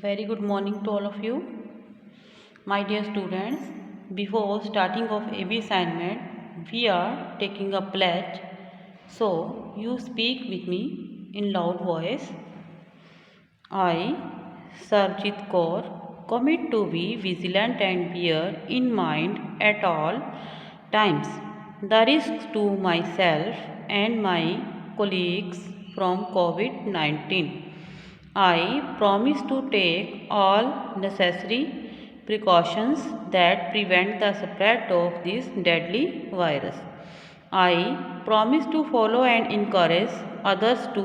Very good morning to all of you. My dear students, before starting of AB assignment, we are taking a pledge. So, you speak with me in loud voice. I, Sarjit Kaur, commit to be vigilant and bear in mind at all times the risks to myself and my colleagues from COVID-19. I promise to take all necessary precautions that prevent the spread of this deadly virus. I promise to follow and encourage others to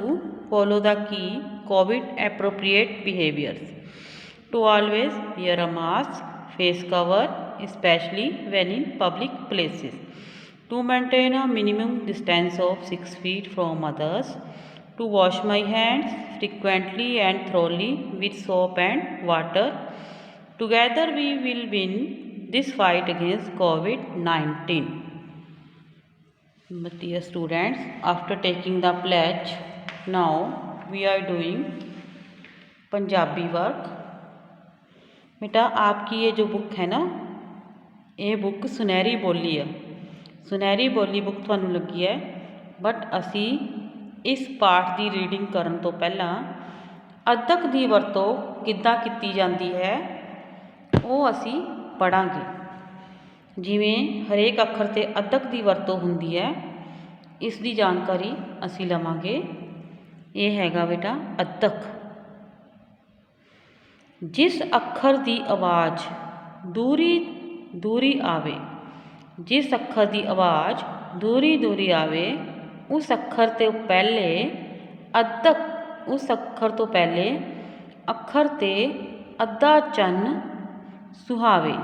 follow the key COVID appropriate behaviors. To always wear a mask, face cover, especially when in public places. To maintain a minimum distance of 6 feet from others. To wash my hands frequently and thoroughly with soap and water. Together we will win this fight against COVID-19. Dear students, after taking the pledge, now we are doing Punjabi work. बेटा आपकी ये जो book है ना, ये book सुनहरी बोली है। सुनहरी बोली बुक ਤੁਹਾਨੂੰ ਲੱਗੀ ਹੈ, बट असी इस पाठ की रीडिंग करन तो पहला अद्धक की वरतों किद्दां कीती जाती है वो असी पढ़ांगे। जिवें हरेक अखर ते अद्धक की वरतों हुंदी है, इसकी जानकारी असी लवांगे। ये हैगा बेटा अद्धक। जिस अखर की आवाज़ दूरी दूरी आवे, जिस अखर की आवाज़ दूरी दूरी आवे, उस अखर तो पहले अद्धक, उस अखर तो पहले अखर ते अद्धा चन्न सुहावे।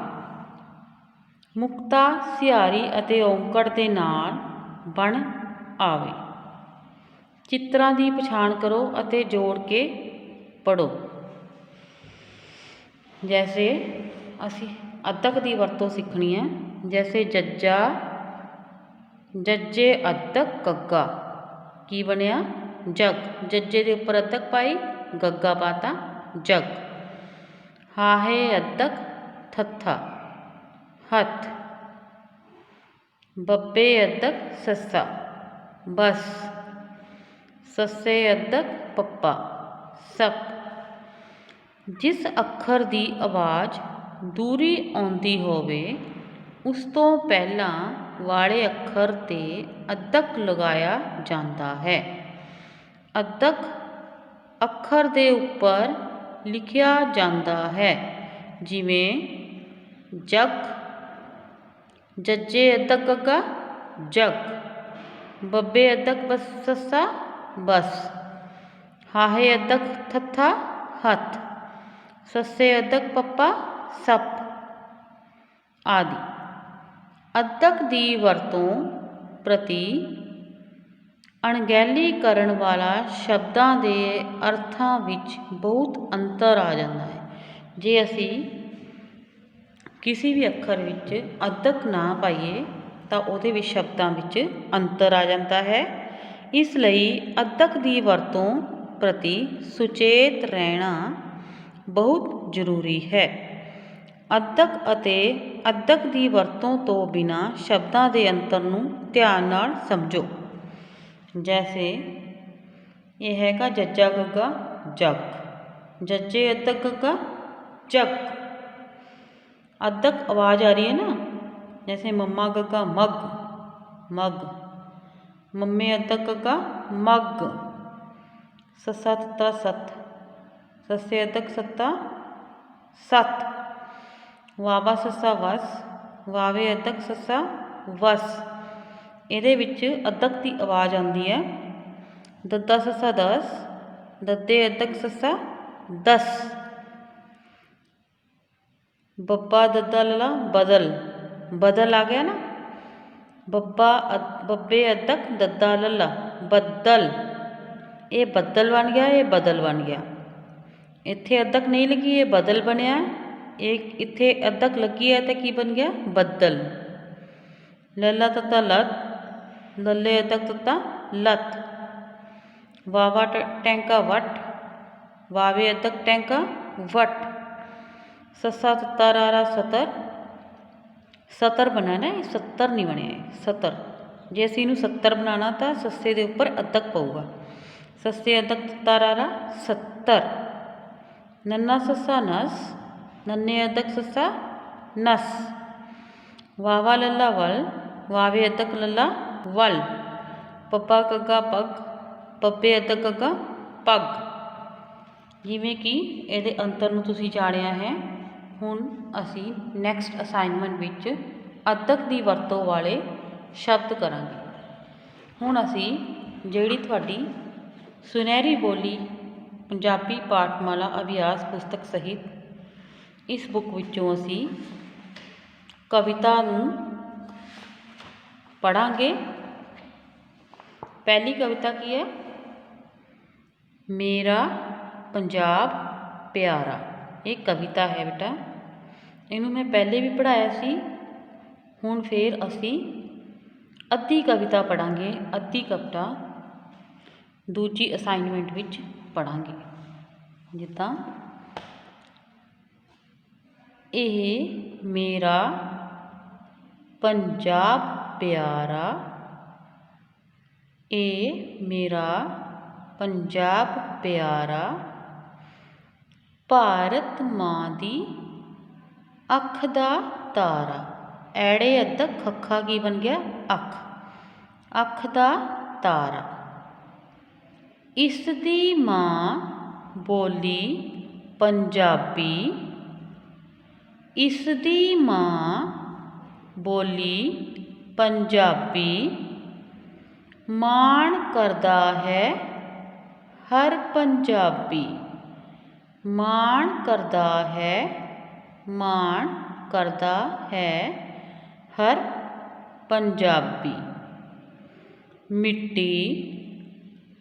मुक्ता सियारी अते औंकड़ दे नाल बन आवे। चित्रां दी पछाण करो अते जोड़ के पढ़ो। जैसे असी अद्धक की वरतों सीखनी है, जैसे जज्जा, जज्जे अद्धक गग्गा की बनया जग। जज्जे के उपर अद्धक पाई, गग्गा पाता जग। हाहे अद्धक थत्था हथ। बब्बे अद्धक सस्सा बस। सस्से अद्धक पप्पा सप। जिस अखर की आवाज़ दूरी आउंदी होवे, उस तो पहला वाले अखर ते अद्धक लगाया जाता है। अद्धक अखर दे उपर लिखिया जाता है, जिवें जग। जज्जे अद्धक गग्गा जग। बब्बे अद्धक बस सस्सा बस। हाहे अद्धक थत्था हथ। सस्से अद्धक पप्पा सप आदि। अद्धक की वरतों प्रति अणगहली करन वाला शब्दां दे अर्थां विच बहुत अंतर आ जाता है। जे असी किसी भी अखर विच अद्धक ना पाइए तो उहदे विच शब्दां विच अंतर आ जाता है। इसलिए अद्धक की वरतों प्रति सुचेत रहना बहुत जरूरी है। अद्धक अते अद्धक की वरतों तो बिना शब्दां दे अंतर नूं ध्यान नाल समझो। जैसे ये हैगा जज्जा गग्गा जग। जज्जे अद्धक गग्गा जग। अद्धक आवाज़ आ रही है ना, जैसे मम्मा गग्गा मग मग। मम्मे अद्धक गग्गा मग। सस्सा तत्ता सत। सस्से अद्धक सत्ता सत। वावा सस्सा वस। वावे अद्धक सस्सा वस। ਇਹਦੇ ਵਿੱਚ अद्धक की आवाज़ आती है। दद्दा सस्सा दस। दद्दे अद्धक सस्सा दस। बब्बा दद्दा लला बदल। बदल आ गया ना। बब्बे अद्धक दद्दा लला बदल। ये बदल बन गया, ये बदल बन गया। इत्थे अद्धक नहीं लगी, ये बदल बनया। एक इत्थे अद्धक लगी है तो की बन गया बदल। लला तत्ता लत। लले अद्धक तत्ता लत। वावा टैंका वट। वावे अद्धक टैंका वट। ससा तत्ता रा सतर, सतर बनाना है, 70 नहीं बने, सतर। जे असीं इहनूं 70 बनाना तो सस्से दे उपर अद्धक पऊगा। सस्से अद्धक तत्ता रा 70। नन्ना ससा नस, नन्ने अद्धक ससा नस। वावा लल्ला वल, वावे अद्धक लल्ला वल। पप्पा कग्गा पग, पप्पे अद्धक कग्गा पग। जिवें कि इहदे अंतर नूं तुसीं जाणिया है। हुण असीं नैक्सट असाइनमेंट विच अद्धक दी वरतों वाले शब्द करांगे। हुण असीं जिहड़ी तुहाडी सुनहरी बोली पंजाबी पाठमाला अभ्यास पुस्तक सहित इस बुक विचों असीं कविता नूं पढ़ांगे। पहली कविता की है, मेरा पंजाब प्यारा। एक कविता है बेटा, इनू मैं पहले भी पढ़ाया सी। हुण फिर असी अद्धी कविता पढ़ांगे। अद्धी कविता दूजी असाइनमेंट विच पढ़ांगे। जिद्दां ਇਹ मेरा पंजाब प्यारा, ਇਹ मेरा पंजाब प्यारा, भारत माँ दी अख दा तारा। ऐड़े अद्धक खखा की बन गया अख, अख दा तारा। इस दी माँ बोली पंजाबी, इस दी माँ बोली पंजाबी, माण करदा है हर पंजाबी। माण करदा है, माण करदा है हर पंजाबी। मिट्टी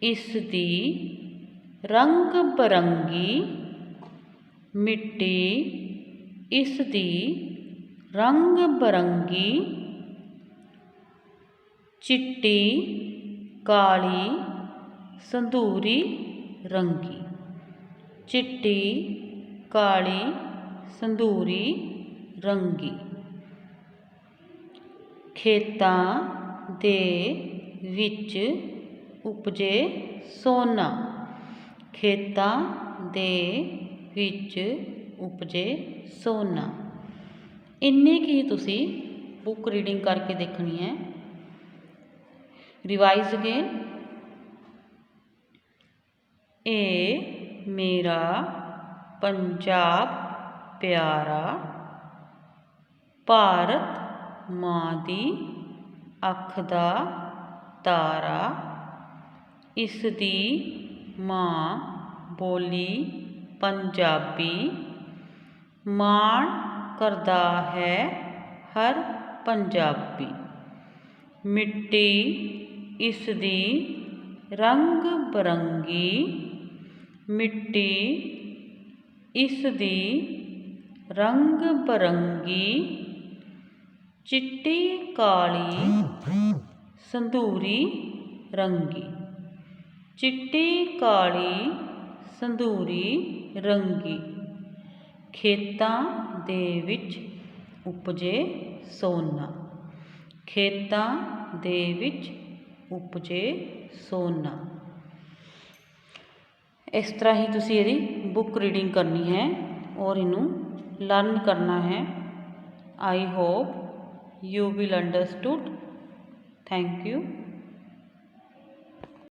इसदी रंग बरंगी, मिट्टी इसदी रंग बरंगी, चिट्टी काली संधूरी रंगी। चिट्टी काली संधूरी रंगी। खेतां दे विच उपजे सोना, खेतां दे विच उपजे सोना। इन्नी की तुसी बुक रीडिंग करके देखनी है। Revise again. ए मेरा पंजाब प्यारा, भारत माँ दी अख दा तारा। इस दी माँ बोली पंजाबी, माण करदा है हर पंजाबी। मिट्टी इसदी रंग बरंगी, मिट्टी इसदी रंग बरंगी, चिट्टी काली संधूरी रंगी। चिट्टी काली संधूरी रंगी। खेतां दे विच उपजे सोना, खेतां दे विच उपजे सोना। इस तरह ही तुसी इहदी बुक रीडिंग करनी है और इनू लर्न करना है। I hope you will understood. Thank you.